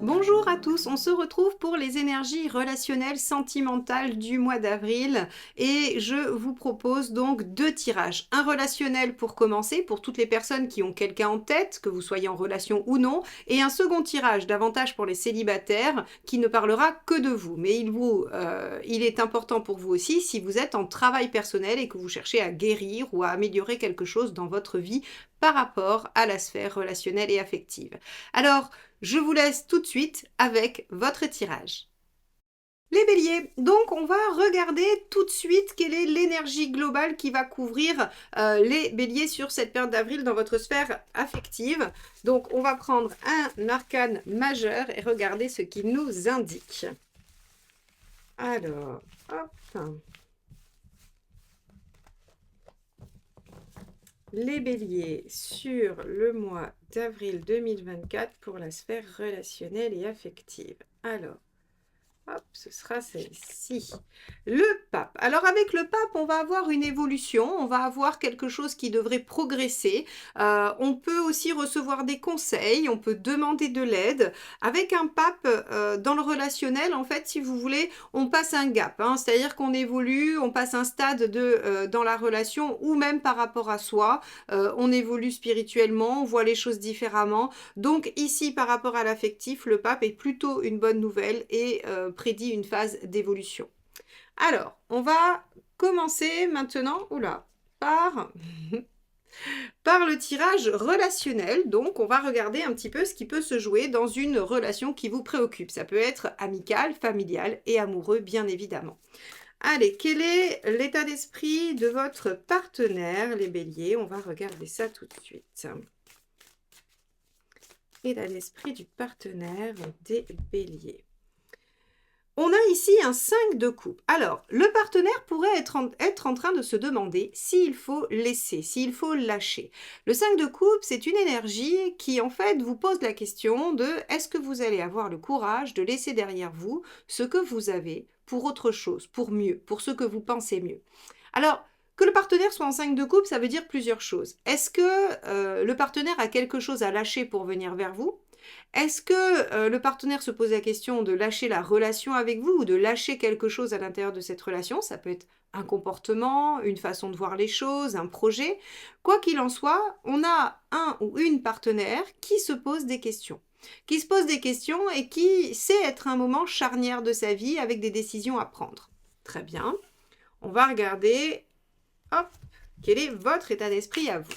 Bonjour à tous, on se retrouve pour les énergies relationnelles sentimentales du mois d'avril et je vous propose donc deux tirages. Un relationnel pour commencer, pour toutes les personnes qui ont quelqu'un en tête, que vous soyez en relation ou non, et un second tirage, davantage pour les célibataires, qui ne parlera que de vous. Mais il est important pour vous aussi si vous êtes en travail personnel et que vous cherchez à guérir ou à améliorer quelque chose dans votre vie par rapport à la sphère relationnelle et affective. Alors, je vous laisse tout de suite avec votre tirage. Les béliers, donc on va regarder tout de suite quelle est l'énergie globale qui va couvrir les béliers sur cette période d'avril dans votre sphère affective. Donc on va prendre un arcane majeur et regarder ce qu'il nous indique. Alors, hop. Les béliers sur le mois d'avril 2024 pour la sphère relationnelle et affective. Alors, hop, ce sera celle-ci. Le pape. Alors avec le pape, on va avoir une évolution, on va avoir quelque chose qui devrait progresser. On peut aussi recevoir des conseils, on peut demander de l'aide. Avec un pape, dans le relationnel, en fait, si vous voulez, on passe un gap. Hein, c'est-à-dire qu'on évolue, on passe un stade dans la relation ou même par rapport à soi. On évolue spirituellement, on voit les choses différemment. Donc ici, par rapport à l'affectif, le pape est plutôt une bonne nouvelle et prédit une phase d'évolution. Alors, on va commencer maintenant par, par le tirage relationnel. Donc, on va regarder un petit peu ce qui peut se jouer dans une relation qui vous préoccupe. Ça peut être amical, familial et amoureux, bien évidemment. Allez, quel est l'état d'esprit de votre partenaire, les béliers? On va regarder ça tout de suite. État d'esprit du partenaire des béliers. On a ici un 5 de coupe. Alors, le partenaire pourrait être en train de se demander s'il faut laisser, s'il faut lâcher. Le 5 de coupe, c'est une énergie qui, en fait, vous pose la question de est-ce que vous allez avoir le courage de laisser derrière vous ce que vous avez pour autre chose, pour mieux, pour ce que vous pensez mieux. Alors, que le partenaire soit en 5 de coupe, ça veut dire plusieurs choses. Est-ce que le partenaire a quelque chose à lâcher pour venir vers vous? Est-ce que le partenaire se pose la question de lâcher la relation avec vous ou de lâcher quelque chose à l'intérieur de cette relation? Ça peut être un comportement, une façon de voir les choses, un projet. Quoi qu'il en soit, on a un ou une partenaire qui se pose des questions. Qui se pose des questions et qui sait être un moment charnière de sa vie avec des décisions à prendre. Très bien. On va regarder, hop, quel est votre état d'esprit à vous.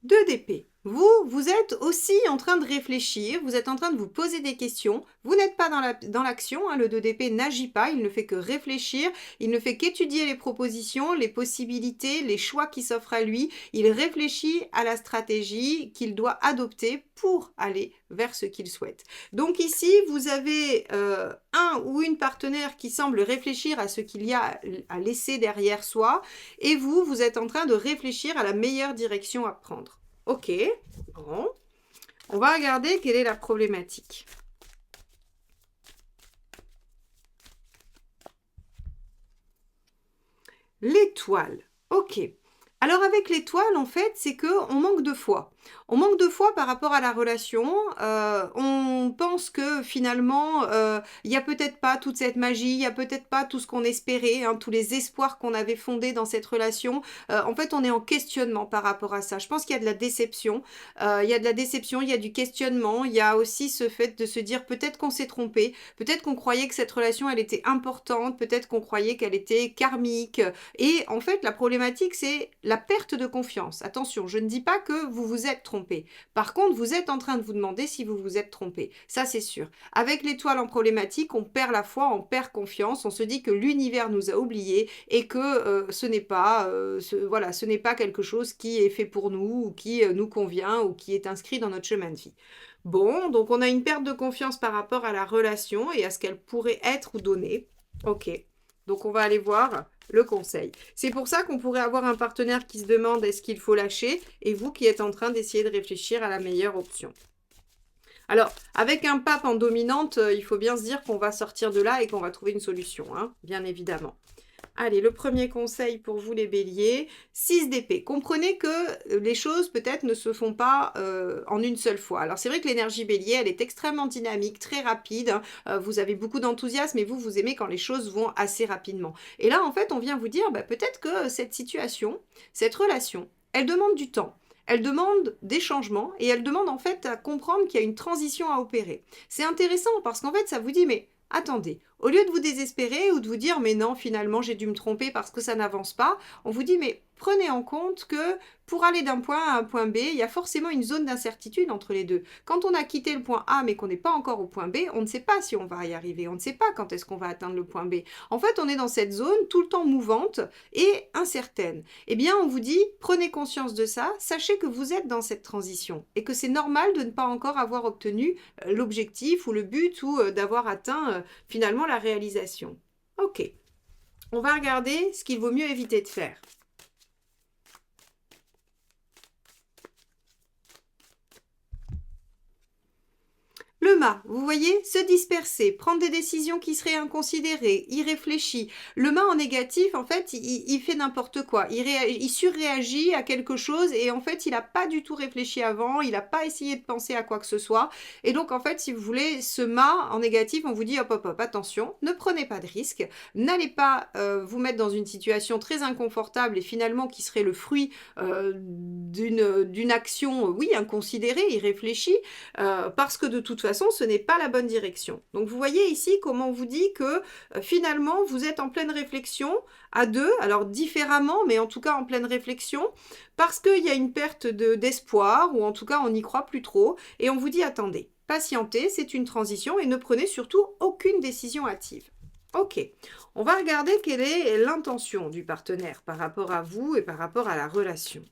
2 d'épée. Vous êtes aussi en train de réfléchir, vous êtes en train de vous poser des questions, vous n'êtes pas dans l'action, hein, le 2 d'épée n'agit pas, il ne fait que réfléchir, il ne fait qu'étudier les propositions, les possibilités, les choix qui s'offrent à lui, il réfléchit à la stratégie qu'il doit adopter pour aller vers ce qu'il souhaite. Donc ici, vous avez un ou une partenaire qui semble réfléchir à ce qu'il y a à laisser derrière soi, et vous êtes en train de réfléchir à la meilleure direction à prendre. Ok, bon. On va regarder quelle est la problématique. L'étoile. Ok. Alors avec l'étoile, en fait, c'est qu'on manque de foi. On manque de foi par rapport à la relation. On pense que finalement, il n'y a peut-être pas toute cette magie, il n'y a peut-être pas tout ce qu'on espérait, hein, tous les espoirs qu'on avait fondés dans cette relation. En fait, on est en questionnement par rapport à ça. Je pense qu'il y a de la déception. Il y a de la déception, il y a du questionnement. Il y a aussi ce fait de se dire peut-être qu'on s'est trompé, peut-être qu'on croyait que cette relation, elle était importante, peut-être qu'on croyait qu'elle était karmique. Et en fait, la problématique, c'est la perte de confiance. Attention, je ne dis pas que vous vous êtes trompé. Par contre, vous êtes en train de vous demander si vous vous êtes trompé. Ça, c'est sûr. Avec l'étoile en problématique, on perd la foi, on perd confiance, on se dit que l'univers nous a oubliés et que ce n'est pas, ce n'est pas quelque chose qui est fait pour nous ou qui nous convient ou qui est inscrit dans notre chemin de vie. Bon, donc on a une perte de confiance par rapport à la relation et à ce qu'elle pourrait être ou donner. Ok. Donc on va aller voir le conseil. C'est pour ça qu'on pourrait avoir un partenaire qui se demande est-ce qu'il faut lâcher et vous qui êtes en train d'essayer de réfléchir à la meilleure option. Alors, avec un pape en dominante, il faut bien se dire qu'on va sortir de là et qu'on va trouver une solution, hein, bien évidemment. Allez, le premier conseil pour vous les béliers, 6 d'épée. Comprenez que les choses peut-être ne se font pas en une seule fois. Alors c'est vrai que l'énergie bélier, elle est extrêmement dynamique, très rapide, hein. Vous avez beaucoup d'enthousiasme et vous aimez quand les choses vont assez rapidement. Et là, en fait, on vient vous dire, bah, peut-être que cette situation, cette relation, elle demande du temps. Elle demande des changements et elle demande en fait à comprendre qu'il y a une transition à opérer. C'est intéressant parce qu'en fait, ça vous dit, mais attendez, au lieu de vous désespérer ou de vous dire mais non, finalement j'ai dû me tromper parce que ça n'avance pas, on vous dit mais prenez en compte que pour aller d'un point A à un point B, il y a forcément une zone d'incertitude entre les deux. Quand on a quitté le point A mais qu'on n'est pas encore au point B, on ne sait pas si on va y arriver, on ne sait pas quand est-ce qu'on va atteindre le point B. En fait, on est dans cette zone tout le temps mouvante et incertaine. Eh bien, on vous dit, prenez conscience de ça, sachez que vous êtes dans cette transition et que c'est normal de ne pas encore avoir obtenu l'objectif ou le but ou d'avoir atteint finalement la réalisation. Ok, on va regarder ce qu'il vaut mieux éviter de faire. Le mât, vous voyez, se disperser, prendre des décisions qui seraient inconsidérées, irréfléchies. Le mât en négatif, en fait, il fait n'importe quoi. Il surréagit à quelque chose et en fait, il n'a pas du tout réfléchi avant, il n'a pas essayé de penser à quoi que ce soit. Et donc, en fait, si vous voulez, ce mât en négatif, on vous dit hop, hop, hop, attention, ne prenez pas de risques, n'allez pas vous mettre dans une situation très inconfortable et finalement qui serait le fruit d'une action, oui, inconsidérée, irréfléchie. Parce que de toute façon, ce n'est pas la bonne direction. Donc vous voyez ici comment on vous dit que finalement, vous êtes en pleine réflexion à deux, alors différemment, mais en tout cas en pleine réflexion, parce qu'il y a une perte d'espoir, ou en tout cas on n'y croit plus trop, et on vous dit attendez, patientez, c'est une transition, et ne prenez surtout aucune décision hâtive. Ok, on va regarder quelle est l'intention du partenaire par rapport à vous et par rapport à la relation.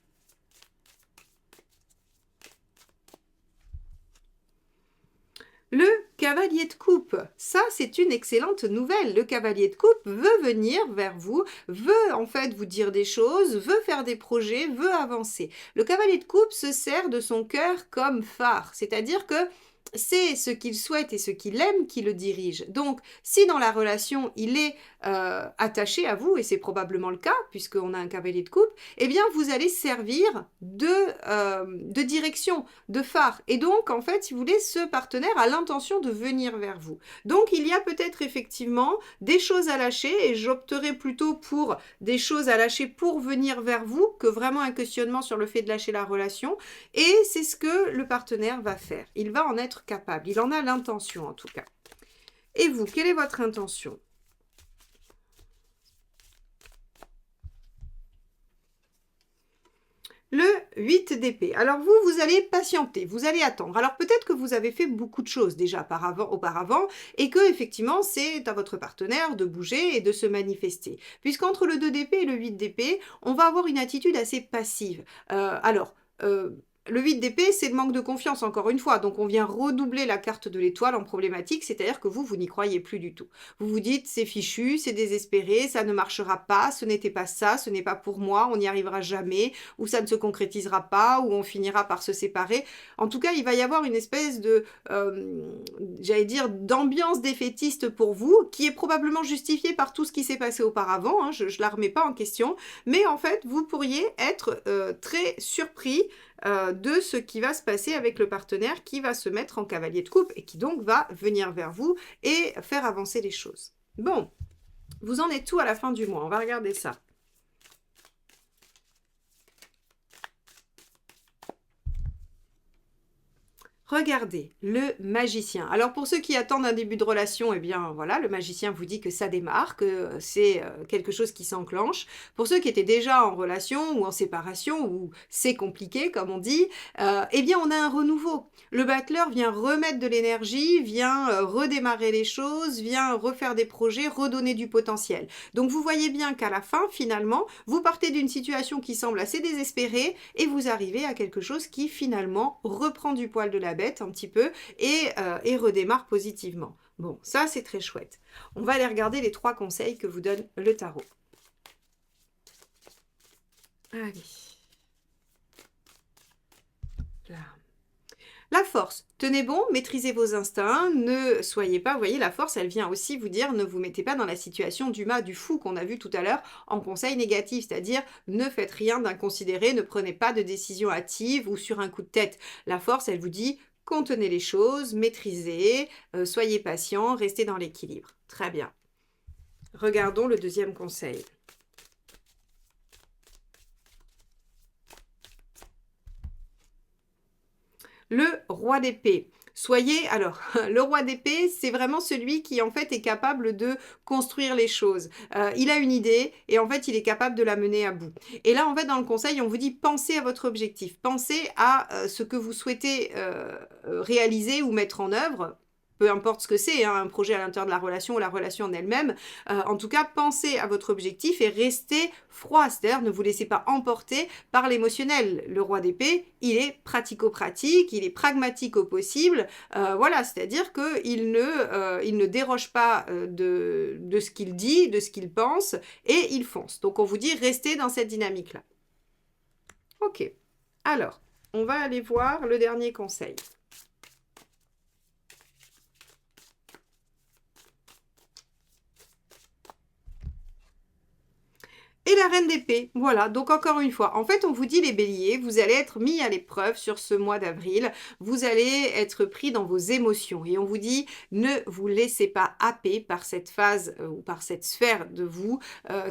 Le cavalier de coupe, ça c'est une excellente nouvelle. Le cavalier de coupe veut venir vers vous, veut en fait vous dire des choses, veut faire des projets, veut avancer. Le cavalier de coupe se sert de son cœur comme phare, c'est-à-dire que c'est ce qu'il souhaite et ce qu'il aime qui le dirige. Donc, si dans la relation, il est attaché à vous, et c'est probablement le cas, puisqu'on a un cavalier de coupe, eh bien, vous allez servir de direction, de phare. Et donc, en fait, si vous voulez, ce partenaire a l'intention de venir vers vous. Donc, il y a peut-être effectivement des choses à lâcher, et j'opterai plutôt pour des choses à lâcher pour venir vers vous, que vraiment un questionnement sur le fait de lâcher la relation. Et c'est ce que le partenaire va faire. Il va en être capable. Il en a l'intention, en tout cas. Et vous, quelle est votre intention ? Le 8 d'épée. Alors vous, vous allez patienter, vous allez attendre. Alors peut-être que vous avez fait beaucoup de choses déjà auparavant et que effectivement c'est à votre partenaire de bouger et de se manifester. Puisqu'entre le 2 d'épée et le 8 d'épée, on va avoir une attitude assez passive. Le 8 d'épée, c'est le manque de confiance, encore une fois. Donc, on vient redoubler la carte de l'étoile en problématique, c'est-à-dire que vous n'y croyez plus du tout. Vous vous dites, c'est fichu, c'est désespéré, ça ne marchera pas, ce n'était pas ça, ce n'est pas pour moi, on n'y arrivera jamais, ou ça ne se concrétisera pas, ou on finira par se séparer. En tout cas, il va y avoir une espèce de, j'allais dire, d'ambiance défaitiste pour vous, qui est probablement justifiée par tout ce qui s'est passé auparavant, hein, je ne la remets pas en question, mais en fait, vous pourriez être très surpris de ce qui va se passer avec le partenaire qui va se mettre en cavalier de coupe et qui donc va venir vers vous et faire avancer les choses. Bon, vous en êtes tout à la fin du mois, on va regarder ça. Regardez, le magicien. Alors pour ceux qui attendent un début de relation, eh bien voilà, le magicien vous dit que ça démarre, que c'est quelque chose qui s'enclenche. Pour ceux qui étaient déjà en relation ou en séparation, ou c'est compliqué comme on dit, eh bien on a un renouveau. Le battleur vient remettre de l'énergie, vient redémarrer les choses, vient refaire des projets, redonner du potentiel. Donc vous voyez bien qu'à la fin, finalement, vous partez d'une situation qui semble assez désespérée et vous arrivez à quelque chose qui finalement reprend du poil de la bête un petit peu et redémarre positivement. Bon, ça c'est très chouette. On va aller regarder les 3 conseils que vous donne le tarot. Allez. Là. La force, tenez bon, maîtrisez vos instincts, ne soyez pas, vous voyez, la force, elle vient aussi vous dire, ne vous mettez pas dans la situation du mât, du fou qu'on a vu tout à l'heure en conseil négatif, c'est-à-dire ne faites rien d'inconsidéré, ne prenez pas de décision hâtive ou sur un coup de tête. La force, elle vous dit, contenez les choses, maîtrisez, soyez patient, restez dans l'équilibre. Très bien. Regardons le deuxième conseil. Le roi d'épée. Soyez, alors, le roi d'épée, c'est vraiment celui qui, en fait, est capable de construire les choses. Il a une idée et, en fait, il est capable de la mener à bout. Et là, en fait, dans le conseil, on vous dit, pensez à votre objectif. Pensez à ce que vous souhaitez réaliser ou mettre en œuvre. Peu importe ce que c'est, hein, un projet à l'intérieur de la relation ou la relation en elle-même. En tout cas, pensez à votre objectif et restez froid. C'est-à-dire, ne vous laissez pas emporter par l'émotionnel. Le roi d'épée, il est pratico-pratique, il est pragmatique au possible. Voilà, c'est-à-dire qu'il il ne déroge pas de ce qu'il dit, de ce qu'il pense, et il fonce. Donc, on vous dit, restez dans cette dynamique-là. Ok. Alors, on va aller voir le dernier conseil. Et la reine d'épée, voilà, donc encore une fois, en fait, on vous dit les béliers, vous allez être mis à l'épreuve sur ce mois d'avril, vous allez être pris dans vos émotions, et on vous dit, ne vous laissez pas happer par cette phase ou par cette sphère de vous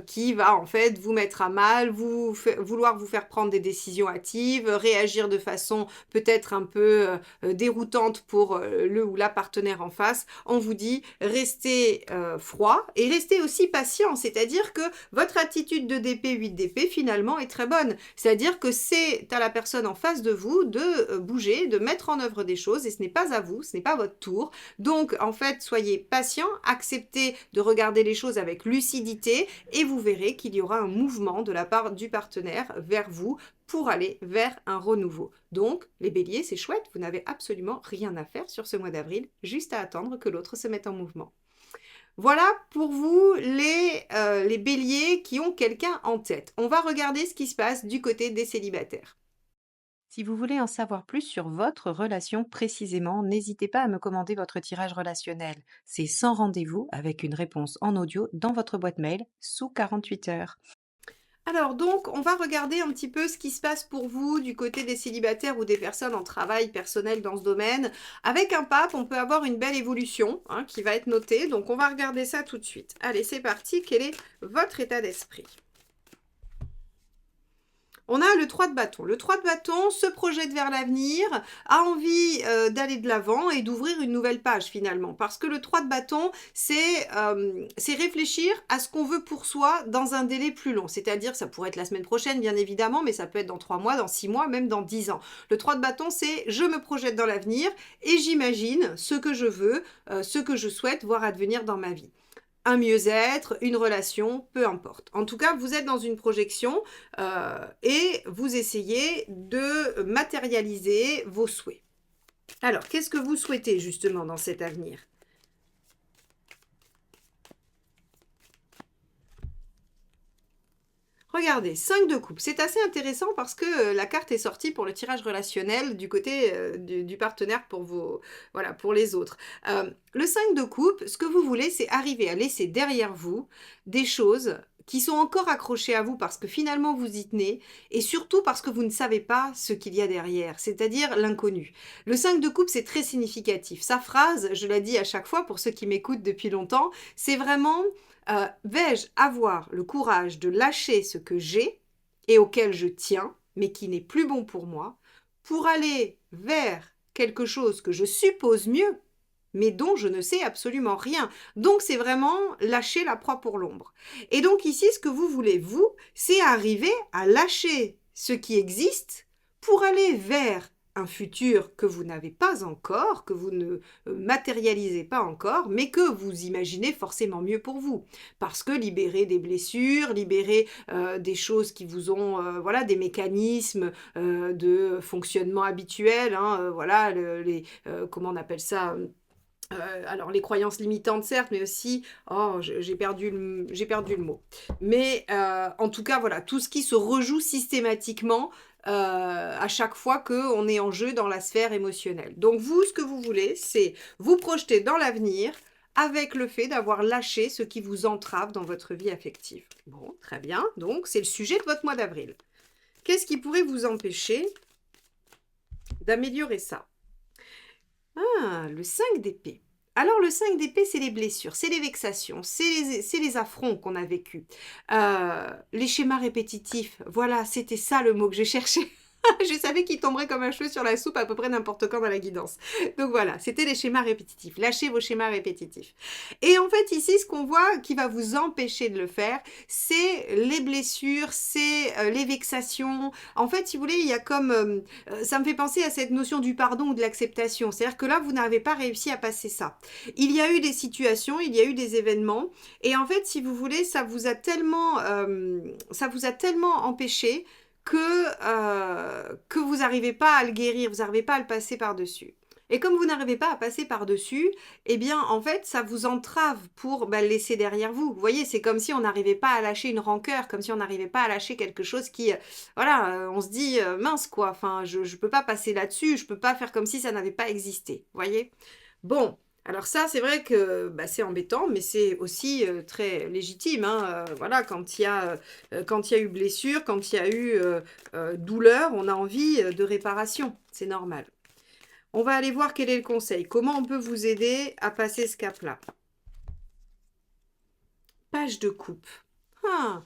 qui va en fait vous mettre à mal, vouloir vous faire prendre des décisions hâtives, réagir de façon peut-être un peu déroutante pour le ou la partenaire en face. On vous dit, restez froid et restez aussi patient, c'est-à-dire que votre attitude de DP, 8 DP, finalement, est très bonne. C'est-à-dire que c'est à la personne en face de vous de bouger, de mettre en œuvre des choses, et ce n'est pas à vous, ce n'est pas votre tour. Donc, en fait, soyez patient, acceptez de regarder les choses avec lucidité, et vous verrez qu'il y aura un mouvement de la part du partenaire vers vous pour aller vers un renouveau. Donc, les béliers, c'est chouette, vous n'avez absolument rien à faire sur ce mois d'avril, juste à attendre que l'autre se mette en mouvement. Voilà pour vous les béliers qui ont quelqu'un en tête. On va regarder ce qui se passe du côté des célibataires. Si vous voulez en savoir plus sur votre relation précisément, n'hésitez pas à me commander votre tirage relationnel. C'est sans rendez-vous avec une réponse en audio dans votre boîte mail sous 48 heures. Alors donc, on va regarder un petit peu ce qui se passe pour vous du côté des célibataires ou des personnes en travail personnel dans ce domaine. Avec un pape, on peut avoir une belle évolution hein, qui va être notée. Donc on va regarder ça tout de suite. Allez, c'est parti. Quel est votre état d'esprit ? On a le 3 de bâton. Le 3 de bâton se projette vers l'avenir, a envie d'aller de l'avant et d'ouvrir une nouvelle page finalement. Parce que le 3 de bâton, c'est réfléchir à ce qu'on veut pour soi dans un délai plus long. C'est-à-dire, ça pourrait être la semaine prochaine, bien évidemment, mais ça peut être dans 3 mois, dans 6 mois, même dans 10 ans. Le 3 de bâton, c'est je me projette dans l'avenir et j'imagine ce que je veux, ce que je souhaite voir advenir dans ma vie. Un mieux-être, une relation, peu importe. En tout cas, vous êtes dans une projection et vous essayez de matérialiser vos souhaits. Alors, qu'est-ce que vous souhaitez justement dans cet avenir ? Regardez, 5 de coupe. C'est assez intéressant parce que la carte est sortie pour le tirage relationnel du côté du partenaire pour voilà, pour les autres. Le 5 de coupe, ce que vous voulez, c'est arriver à laisser derrière vous des choses qui sont encore accrochées à vous parce que finalement vous y tenez et surtout parce que vous ne savez pas ce qu'il y a derrière, c'est-à-dire l'inconnu. Le 5 de coupe, c'est très significatif. Sa phrase, je la dis à chaque fois pour ceux qui m'écoutent depuis longtemps, c'est vraiment vais-je avoir le courage de lâcher ce que j'ai et auquel je tiens, mais qui n'est plus bon pour moi, pour aller vers quelque chose que je suppose mieux, mais dont je ne sais absolument rien. Donc c'est vraiment lâcher la proie pour l'ombre. Et donc ici, ce que vous voulez, vous, c'est arriver à lâcher ce qui existe pour aller vers un futur que vous n'avez pas encore, que vous ne matérialisez pas encore, mais que vous imaginez forcément mieux pour vous. Parce que libérer des blessures, libérer des choses qui vous ont, voilà, des mécanismes de fonctionnement habituels, hein, voilà, comment on appelle ça alors les croyances limitantes certes, mais aussi, oh j'ai perdu le mot. Mais en tout cas voilà, tout ce qui se rejoue systématiquement à chaque fois qu'on est en jeu dans la sphère émotionnelle. Donc vous, ce que vous voulez, c'est vous projeter dans l'avenir avec le fait d'avoir lâché ce qui vous entrave dans votre vie affective. Bon, très bien, donc c'est le sujet de votre mois d'avril. Qu'est-ce qui pourrait vous empêcher d'améliorer ça? Ah, le 5 d'épée. Alors le 5 d'épée, c'est les blessures, c'est les vexations, c'est les affronts qu'on a vécus. Les schémas répétitifs, voilà, c'était ça le mot que je cherchais. Je savais qu'il tomberait comme un cheveu sur la soupe à peu près n'importe quand dans la guidance. Donc voilà, c'était les schémas répétitifs. Lâchez vos schémas répétitifs. Et en fait, ici, ce qu'on voit qui va vous empêcher de le faire, c'est les blessures, c'est les vexations. En fait, si vous voulez, il y a comme... ça me fait penser à cette notion du pardon ou de l'acceptation. C'est-à-dire que là, vous n'avez pas réussi à passer ça. Il y a eu des situations, il y a eu des événements. Et en fait, si vous voulez, ça vous a tellement empêché que vous n'arrivez pas à le guérir, vous n'arrivez pas à le passer par-dessus. Et comme vous n'arrivez pas à passer par-dessus, eh bien, en fait, ça vous entrave pour le laisser derrière vous. Vous voyez, c'est comme si on n'arrivait pas à lâcher une rancœur, comme si on n'arrivait pas à lâcher quelque chose qui, voilà, on se dit, mince quoi, enfin, je ne peux pas passer là-dessus, je ne peux pas faire comme si ça n'avait pas existé. Vous voyez? Bon, alors ça, c'est vrai que c'est embêtant, mais c'est aussi très légitime. Hein, voilà, quand il y a eu blessure, quand il y a eu douleur, on a envie de réparation. C'est normal. On va aller voir quel est le conseil. Comment on peut vous aider à passer ce cap-là? Page de coupe. Ah,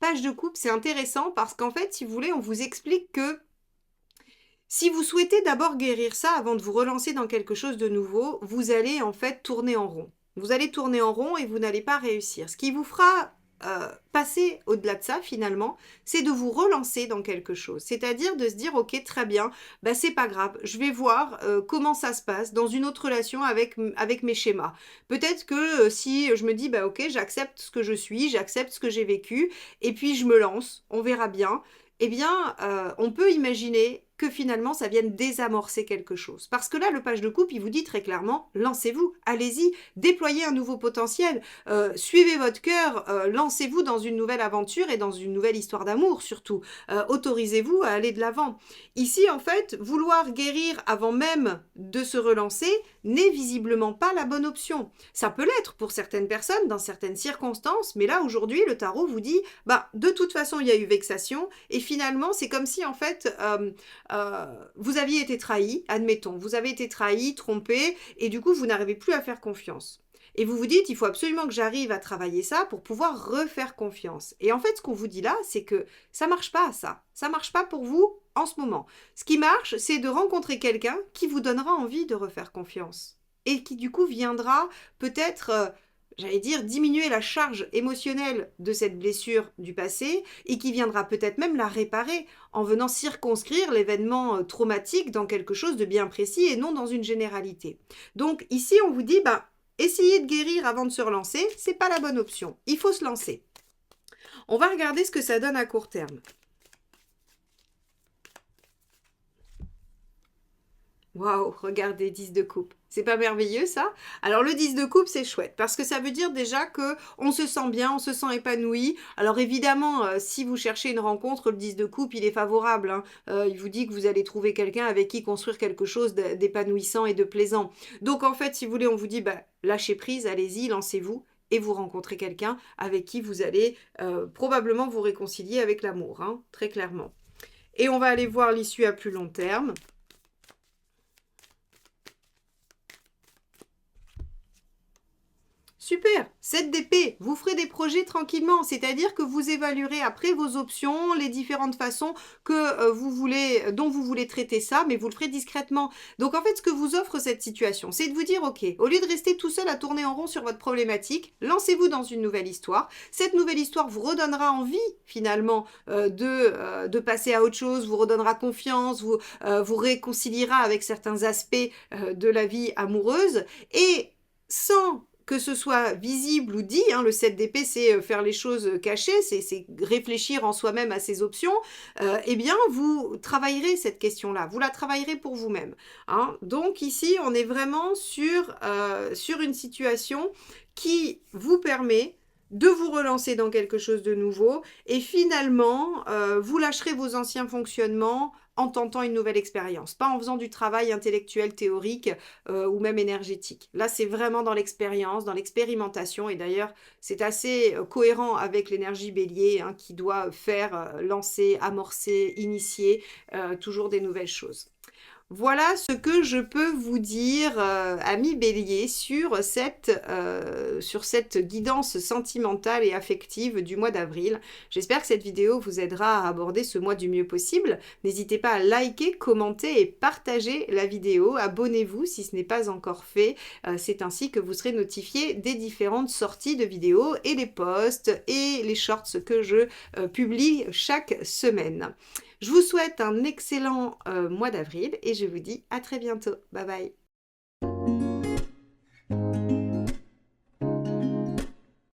page de coupe, c'est intéressant parce qu'en fait, si vous voulez, on vous explique que si vous souhaitez d'abord guérir ça avant de vous relancer dans quelque chose de nouveau, vous allez en fait tourner en rond. Vous allez tourner en rond et vous n'allez pas réussir. Ce qui vous fera passer au-delà de ça finalement, c'est de vous relancer dans quelque chose. C'est-à-dire de se dire ok très bien, c'est pas grave, je vais voir comment ça se passe dans une autre relation avec mes schémas. Peut-être que si je me dis ok j'accepte ce que je suis, j'accepte ce que j'ai vécu et puis je me lance, on verra bien. Eh bien, on peut imaginer que finalement, ça vienne désamorcer quelque chose. Parce que là, le page de coupe, il vous dit très clairement, lancez-vous, allez-y, déployez un nouveau potentiel, suivez votre cœur, lancez-vous dans une nouvelle aventure et dans une nouvelle histoire d'amour surtout. Autorisez-vous à aller de l'avant. Ici, en fait, vouloir guérir avant même de se relancer n'est visiblement pas la bonne option. Ça peut l'être pour certaines personnes, dans certaines circonstances, mais là, aujourd'hui, le tarot vous dit, de toute façon, il y a eu vexation, et finalement, c'est comme si, en fait, vous aviez été trahi, admettons, vous avez été trahi, trompé, et du coup, vous n'arrivez plus à faire confiance. Et vous vous dites, il faut absolument que j'arrive à travailler ça pour pouvoir refaire confiance. Et en fait, ce qu'on vous dit là, c'est que ça marche pas, ça. Ça marche pas pour vous en ce moment. Ce qui marche, c'est de rencontrer quelqu'un qui vous donnera envie de refaire confiance. Et qui, du coup, viendra peut-être... j'allais dire, diminuer la charge émotionnelle de cette blessure du passé et qui viendra peut-être même la réparer en venant circonscrire l'événement traumatique dans quelque chose de bien précis et non dans une généralité. Donc ici, on vous dit, essayez de guérir avant de se relancer, c'est pas la bonne option. Il faut se lancer. On va regarder ce que ça donne à court terme. Waouh, regardez, 10 de coupe. C'est pas merveilleux ça? Alors le 10 de coupe c'est chouette parce que ça veut dire déjà que on se sent bien, on se sent épanoui. Alors évidemment si vous cherchez une rencontre, le 10 de coupe il est favorable. Hein. Il vous dit que vous allez trouver quelqu'un avec qui construire quelque chose d'épanouissant et de plaisant. Donc en fait si vous voulez on vous dit lâchez prise, allez-y, lancez-vous et vous rencontrez quelqu'un avec qui vous allez probablement vous réconcilier avec l'amour, hein, très clairement. Et on va aller voir l'issue à plus long terme. Super, 7 d'épée, vous ferez des projets tranquillement, c'est-à-dire que vous évaluerez après vos options, les différentes façons que dont vous voulez traiter ça, mais vous le ferez discrètement. Donc en fait, ce que vous offre cette situation, c'est de vous dire, ok, au lieu de rester tout seul à tourner en rond sur votre problématique, lancez-vous dans une nouvelle histoire. Cette nouvelle histoire vous redonnera envie, finalement, de passer à autre chose, vous redonnera confiance, vous réconciliera avec certains aspects de la vie amoureuse, et sans que ce soit visible ou dit, hein, le 7 d'épée, c'est faire les choses cachées, c'est réfléchir en soi-même à ses options, eh bien, vous travaillerez cette question-là, vous la travaillerez pour vous-même. Hein. Donc ici, on est vraiment sur une situation qui vous permet de vous relancer dans quelque chose de nouveau et finalement, vous lâcherez vos anciens fonctionnements en tentant une nouvelle expérience, pas en faisant du travail intellectuel, théorique ou même énergétique. Là, c'est vraiment dans l'expérience, dans l'expérimentation et d'ailleurs, c'est assez cohérent avec l'énergie bélier hein, qui doit faire, lancer, amorcer, initier toujours des nouvelles choses. Voilà ce que je peux vous dire, amis bélier, sur cette guidance sentimentale et affective du mois d'avril. J'espère que cette vidéo vous aidera à aborder ce mois du mieux possible. N'hésitez pas à liker, commenter et partager la vidéo. Abonnez-vous si ce n'est pas encore fait. C'est ainsi que vous serez notifié des différentes sorties de vidéos et les posts et les shorts que je publie chaque semaine. Je vous souhaite un excellent mois d'avril et je vous dis à très bientôt. Bye bye.